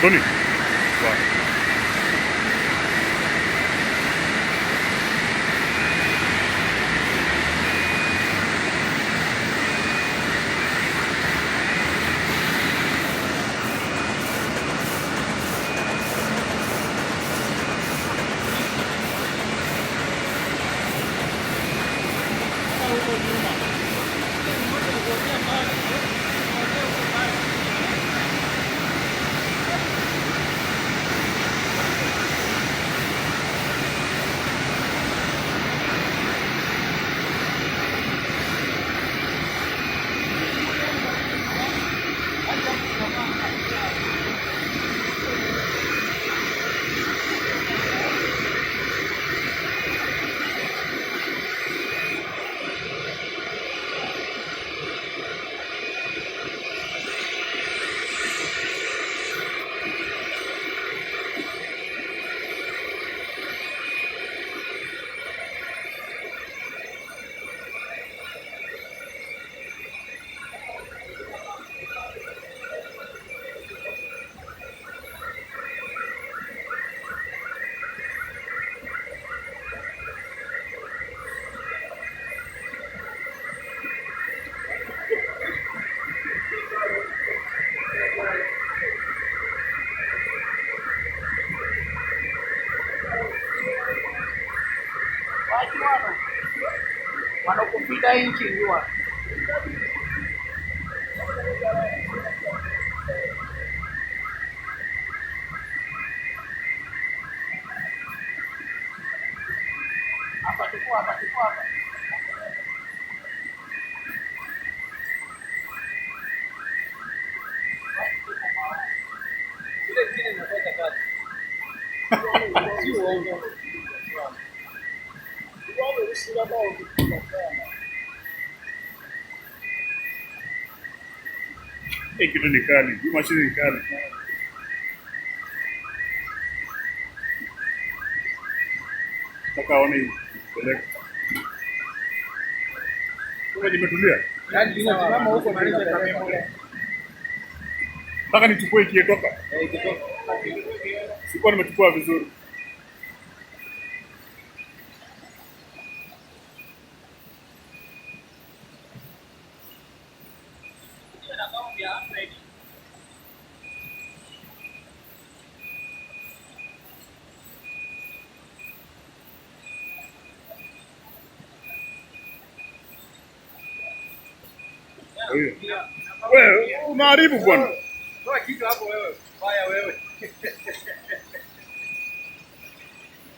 Tony. Wow. Wanakupita nchi jua. Hapa chukua hapa. Ile kile inatoka kati. Si uongo. Wao usila bao kutoka. Kitu ni kali. Hii mashine ni kali. Nataka aone hii. Peleka. Kama nimetulia. Yaani simama huko maliza kamemo. Nataka nichukue ikitoka. Ikitoka. Sikuwa nimechukua vizuri. Wewe unaharibu bwana. Toa kitu hapo wewe. Baya wewe.